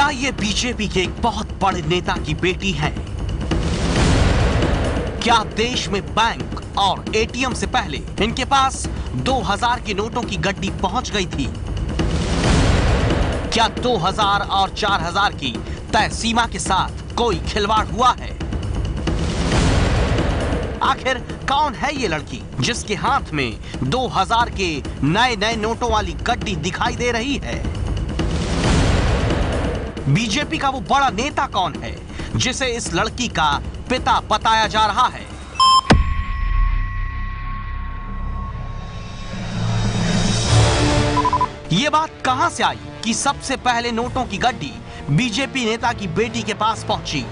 क्या ये बीजेपी के एक बहुत बड़े नेता की बेटी है? क्या देश में बैंक और एटीएम से पहले इनके पास 2000 के नोटों की गड्डी पहुंच गई थी? क्या 2000 और 4000 की तय सीमा के साथ कोई खिलवाड़ हुआ है? आखिर कौन है ये लड़की जिसके हाथ में 2000 के नए नोटों वाली गड्डी दिखाई दे रही है? बीजेपी का वो बड़ा नेता कौन है जिसे इस लड़की का पिता बताया जा रहा है? ये बात कहां से आई कि सबसे पहले नोटों की गड्डी बीजेपी नेता की बेटी के पास पहुंची?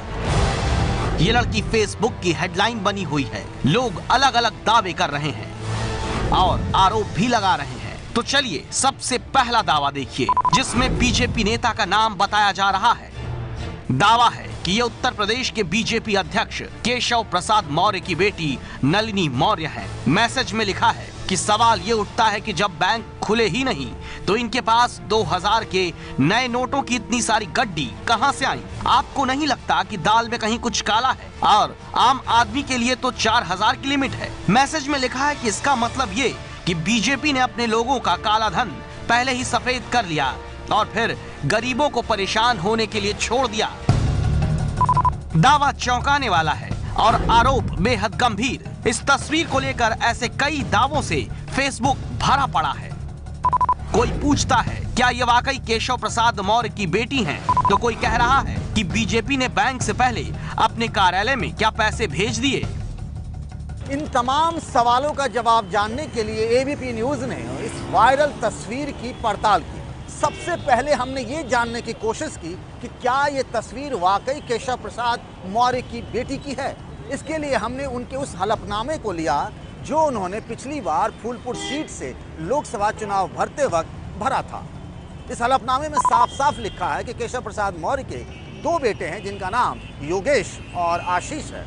ये लड़की फेसबुक की हेडलाइन बनी हुई है। लोग अलग अलग दावे कर रहे हैं और आरोप भी लगा रहे हैं। तो चलिए सबसे पहला दावा देखिए जिसमें बीजेपी नेता का नाम बताया जा रहा है। दावा है कि ये उत्तर प्रदेश के बीजेपी अध्यक्ष केशव प्रसाद मौर्य की बेटी नलिनी मौर्य है। मैसेज में लिखा है कि सवाल ये उठता है कि जब बैंक खुले ही नहीं तो इनके पास 2000 के नए नोटों की इतनी सारी गड्डी कहां से आई? आपको नहीं लगता कि दाल में कहीं कुछ काला है? और आम आदमी के लिए तो 4000 की लिमिट है। मैसेज में लिखा है कि इसका मतलब ये कि बीजेपी ने अपने लोगों का काला धन पहले ही सफेद कर लिया और फिर गरीबों को परेशान होने के लिए छोड़ दिया। दावा चौंकाने वाला है और आरोप बेहद गंभीर। इस तस्वीर को लेकर ऐसे कई दावों से फेसबुक भरा पड़ा है। कोई पूछता है क्या ये वाकई केशव प्रसाद मौर्य की बेटी हैं? तो कोई कह रहा है कि बीजेपी ने बैंक से पहले अपने कार्यालय में क्या पैसे भेज दिए? इन तमाम सवालों का जवाब जानने के लिए एबीपी न्यूज ने इस वायरल तस्वीर की पड़ताल की। सबसे पहले हमने ये जानने की कोशिश की कि क्या ये तस्वीर वाकई केशव प्रसाद मौर्य की बेटी की है। इसके लिए हमने उनके उस हलफनामे को लिया जो उन्होंने पिछली बार फूलपुर सीट से लोकसभा चुनाव भरते वक्त भरा था। इस हलफनामे में साफ साफ लिखा है कि केशव प्रसाद मौर्य के 2 बेटे हैं जिनका नाम योगेश और आशीष है।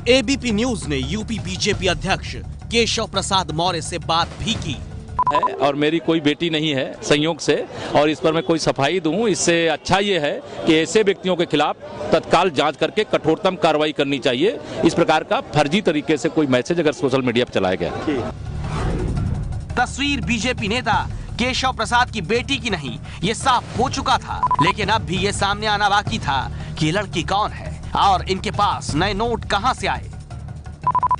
एबीपी न्यूज ने यूपी बीजेपी अध्यक्ष केशव प्रसाद मौर्य से बात भी की है और मेरी कोई बेटी नहीं है संयोग से, और इस पर मैं कोई सफाई दूं। इससे अच्छा ये है कि ऐसे व्यक्तियों के खिलाफ तत्काल जांच करके कठोरतम कार्रवाई करनी चाहिए। इस प्रकार का फर्जी तरीके से कोई मैसेज अगर सोशल मीडिया पर चलाया गया। तस्वीर बीजेपी नेता केशव प्रसाद की बेटी की नहीं, ये साफ हो चुका था। लेकिन अब भी ये सामने आना बाकी था कि ये लड़की कौन है और इनके पास नए नोट कहां से आए।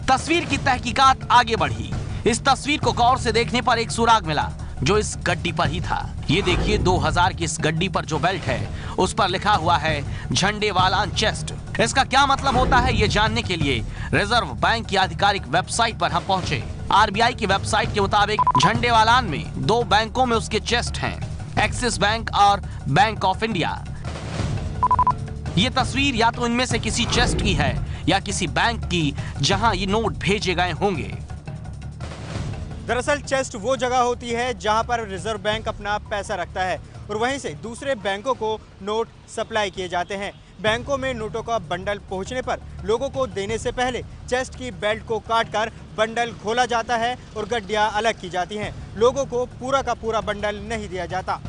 तस्वीर की तहकीकात आगे बढ़ी। इस तस्वीर को गौर से देखने पर एक सुराग मिला जो इस गड्डी पर ही था। ये देखिए 2000 की इस गड्डी पर जो बेल्ट है उस पर लिखा हुआ है झंडे वालान चेस्ट। इसका क्या मतलब होता है ये जानने के लिए रिजर्व बैंक की आधिकारिक वेबसाइट पर हम पहुंचे। आरबीआई की वेबसाइट के मुताबिक झंडे वालान में 2 बैंकों में उसके चेस्ट हैं, एक्सिस बैंक और बैंक ऑफ इंडिया। ये तस्वीर या तो इनमें से किसी चेस्ट की है या किसी बैंक की जहां ये नोट भेजे गए होंगे। दरअसल चेस्ट वो जगह होती है जहां पर रिजर्व बैंक अपना पैसा रखता है और वहीं से दूसरे बैंकों को नोट सप्लाई किए जाते हैं। बैंकों में नोटों का बंडल पहुंचने पर लोगों को देने से पहले चेस्ट की बेल्ट को काटकर बंडल खोला जाता है और गड्डियां अलग की जाती हैं। लोगों को पूरा का पूरा बंडल नहीं दिया जाता।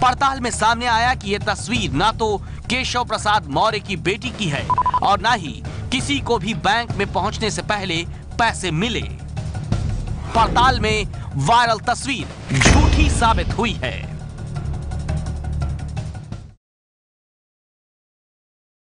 पड़ताल में सामने आया कि यह तस्वीर ना तो केशव प्रसाद मौर्य की बेटी की है और ना ही किसी को भी बैंक में पहुंचने से पहले पैसे मिले। पड़ताल में वायरल तस्वीर झूठी साबित हुई है।